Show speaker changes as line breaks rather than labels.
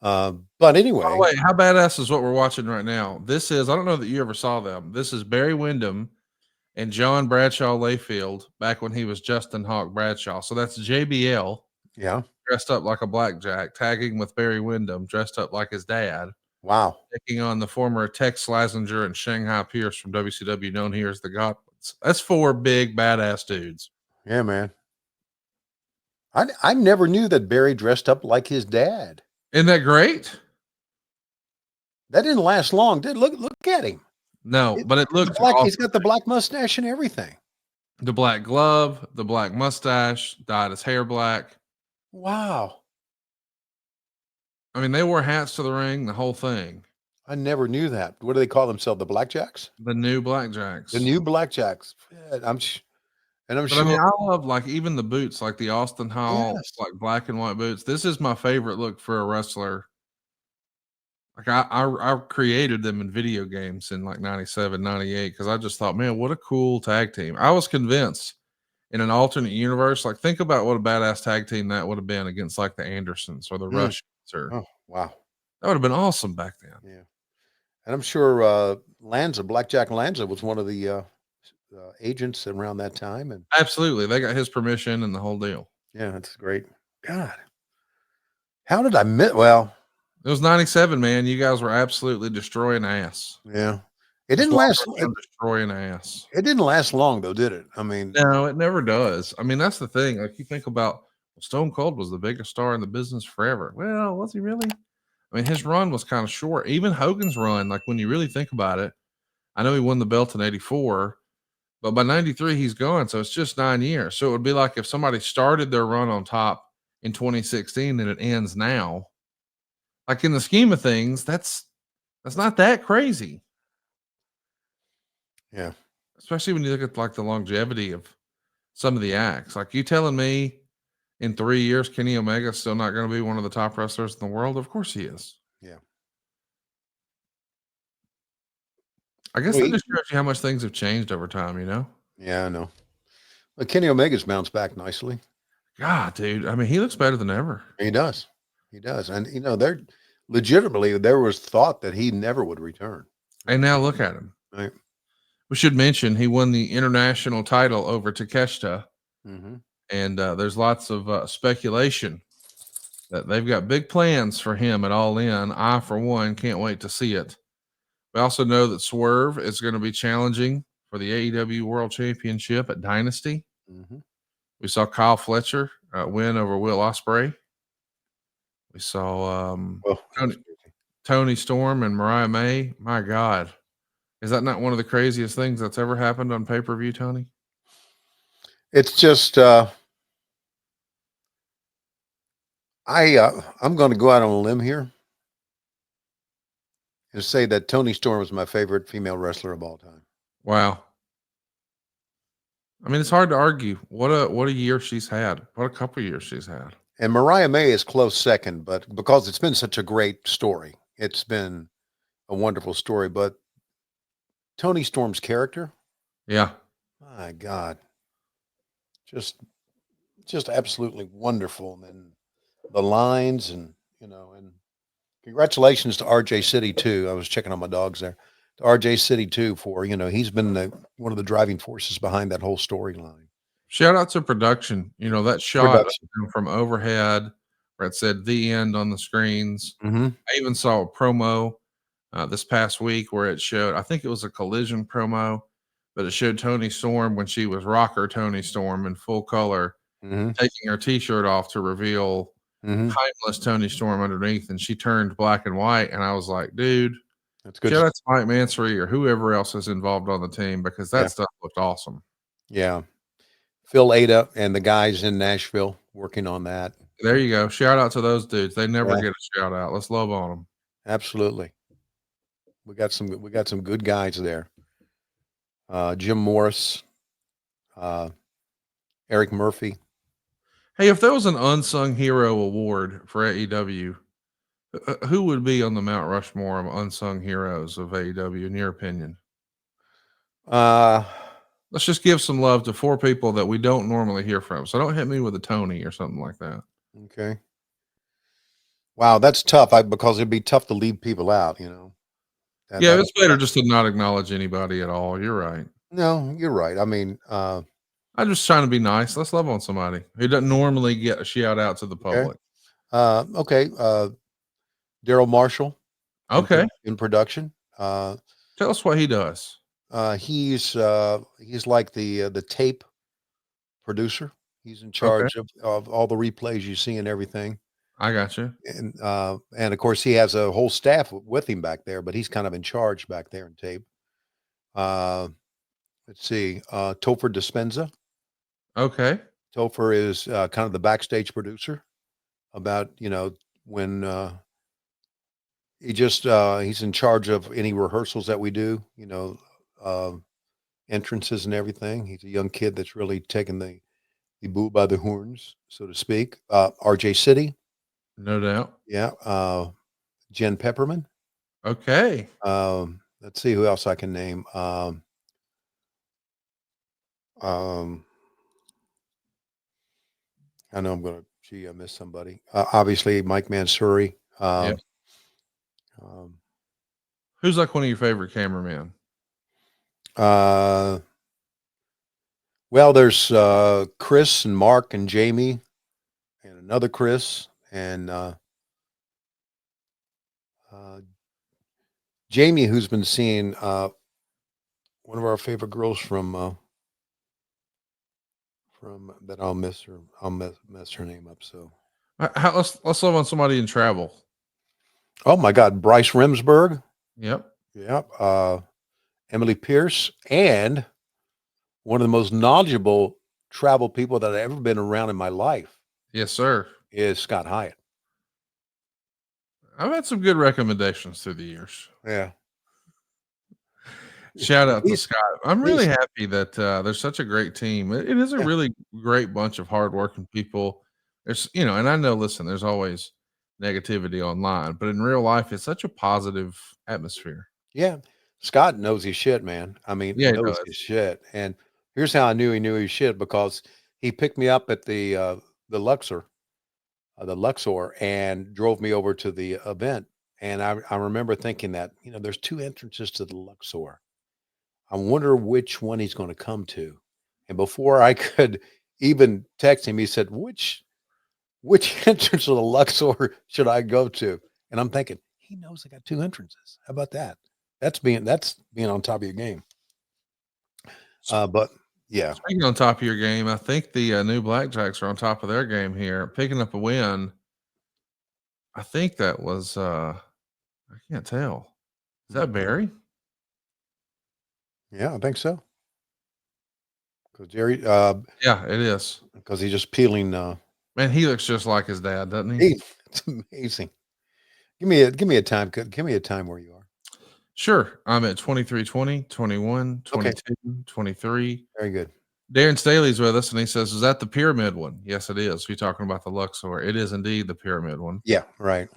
But
By the
anyway,
way, how badass is what we're watching right now? This is, I don't know that you ever saw them. This is Barry Windham and John Bradshaw Layfield back when he was Justin Hawk Bradshaw. So that's JBL
yeah,
dressed up like a blackjack, tagging with Barry Windham dressed up like his dad,
wow,
taking on the former Tex Slazenger and Shanghai Pierce from WCW, known here as the Godwins. That's four big badass dudes.
yeah, man. I never knew that Barry dressed up like his dad.
Isn't that great?
That didn't last long. Did look at him.
No,
It,
but it
the
looked
black. He's
awesome.
got the black mustache and everything.
The black glove, the black mustache, dyed his hair black.
Wow,
I mean, they wore hats to the ring, the whole thing.
I never knew that. What do they call themselves? The Blackjacks?
The new
The
Blackjacks.
new Blackjacks. Yeah, and I'm
But I mean,
sure.
I love like even the boots, like the Austin Hall,
Yes.
like black and white boots. This is my favorite look for a wrestler. Like I created them in video games in like 97, 98 because I just thought, man, what a cool tag team. I was convinced in an alternate universe, like think about what a badass tag team that would have been against like the Andersons or the
Mm.
Russians, or
Oh, wow.
that would have been awesome back then.
Yeah. And I'm sure Lanza, Blackjack Lanza, was one of the agents around that time. And
Absolutely. They got his permission and the whole deal.
yeah, that's great. God, how did I miss? Well,
It was 97, man. You guys were absolutely destroying ass.
yeah, it
Just
didn't
walk
last.
around destroying ass.
It didn't last long, though, did it? I mean,
No, it never does. I mean, that's the thing. Like you think about Stone Cold was the biggest star in the business forever. Well, was he really? I mean, his run was kind of short. Even Hogan's run, like when you really think about it, I know he won the belt in 84, but by 93, he's gone. So it's just 9 years. So it would be like if somebody started their run on top in 2016 and it ends now. Like in the scheme of things, that's not that crazy.
yeah,
Especially when you look at like the longevity of some of the acts. Like you telling me in 3 years, Kenny Omega's still not going to be one of the top wrestlers in the world? Of course he is.
yeah.
I guess that
Wait,
just shows you how much things have changed over time, you know?
yeah, I know. But Kenny Omega's bounced back nicely.
God, dude. I mean, he looks better than ever.
He does. He does. And they're legitimately there was thought that he never would return.
And now look at him.
Right.
We should mention he won the international title over Takeshita.
Mm-hmm.
And there's lots of speculation that they've got big plans for him at All In. I, for one, can't wait to see it. We also know that Swerve is going to be challenging for the AEW World Championship at Dynasty.
Mm-hmm.
We saw Kyle Fletcher win over Will Ospreay. We saw
Well,
Tony Storm and Mariah May. My God, is that not one of the craziest things that's ever happened on pay per view, Tony?
it's just I'm going to go out on a limb here and say that Toni Storm is my favorite female wrestler of all time.
Wow. I mean, it's hard to argue. What a year she's had. What a couple years she's had.
And Mariah May is close second, but because it's been such a great story, it's been a wonderful story. But Toni Storm's character,
Yeah.
my God, just absolutely wonderful. And the lines, and and congratulations to RJ City too. I was checking on my dogs there. To RJ City too for he's been one of the driving forces behind that whole storyline.
Shout out to production. You know, that shot of
Production.
him from overhead where it said the end on the screens.
Mm-hmm.
I even saw a promo this past week where it showed, I think it was a Collision promo, but it showed Toni Storm when she was rocker Toni Storm in full color,
Mm-hmm.
taking her t-shirt off to reveal
Mm-hmm.
timeless Toni Storm underneath, and she turned black and white. And I was like, dude,
That's good.
shout out to Mike Mansory or whoever else is involved on the team because that
Yeah.
stuff looked awesome.
Yeah. Phil Ada and the guys in Nashville working on that.
There you go. Shout out to those dudes. They never
Yeah.
get a shout out. Let's love on them.
Absolutely. We got some good guys there. Jim Morris, Eric Murphy.
Hey, if there was an unsung hero award for AEW, who would be on the Mount Rushmore of unsung heroes of AEW in your opinion?
Uh,
Let's just give some love to four people that we don't normally hear from. So don't hit me with a Tony or something like that.
okay. Wow, that's tough. Because it'd be tough to leave people out.
Yeah,
That
it's better just to not acknowledge anybody at all. You're right.
No, you're right. I mean,
I'm just trying to be nice. Let's love on somebody who doesn't normally get a shout out to the
okay,
public.
okay. Daryl Marshall
Okay.
in production.
Tell us what he does.
He's like the tape producer. He's in
Okay.
charge of all the replays you see and everything.
I got you.
And of course he has a whole staff with him back there, but he's kind of in charge back there in tape. Uh, let's see, Topher Dispenza.
Okay.
Topher is kind of the backstage producer about, when he's in charge of any rehearsals that we do, uh, entrances and everything. He's a young kid that's really taken the bull by the horns, so to speak. RJ City,
No doubt.
yeah. Jen Pepperman.
Okay.
Let's see who else I can name. Um, I know I'm gonna. Gee, I missed somebody. Obviously, Mike Mansouri.
Yeah.
Um,
Who's like one of your favorite cameramen?
uh, well, there's Chris and Mark and Jamie, and another Chris and uh, Jamie, who's been seeing one of our favorite girls from that. I'll miss her. I'll mess her name up. So,
Let's love on somebody in travel.
oh my God, Bryce Remsburg.
Yep.
Yep. Emily Pierce, and one of the most knowledgeable travel people that I've ever been around in my life
Yes, sir.
is Scott Hyatt.
I've had some good recommendations through the years.
Yeah.
Shout out to
He's-
Scott. I'm really
he's-
happy that there's such a great team. It is a
Yeah.
really great bunch of hardworking people. There's, and I know, listen, there's always negativity online, but in real life, it's such a positive atmosphere.
Yeah. Scott knows his shit, man. I mean,
Yeah, he
knows
does.
his shit. And here's how I knew he knew his shit, because he picked me up at the Luxor, and drove me over to the event. And I remember thinking that, there's two entrances to the Luxor. I wonder which one he's going to come to. And before I could even text him, he said, which entrance of the Luxor should I go to? And I'm thinking, he knows I got two entrances. How about that? That's being on top of your game. But yeah.
Speaking on top of your game, I think the new Blackjacks are on top of their game here, picking up a win. I think that was I can't tell. Is that Barry?
Yeah, I think so. Because Jerry,
Yeah, it is.
because he's just peeling.
Man, he looks just like his dad, doesn't he?
It's amazing. Give me a time. Give me a time where you are.
Sure. I'm at 23, 20, 21,
Okay.
22, 23.
Very good.
Darren Staley's with us, and he says, is that the pyramid one? Yes, it is. We're talking about the Luxor. It is indeed the pyramid one.
Yeah, right.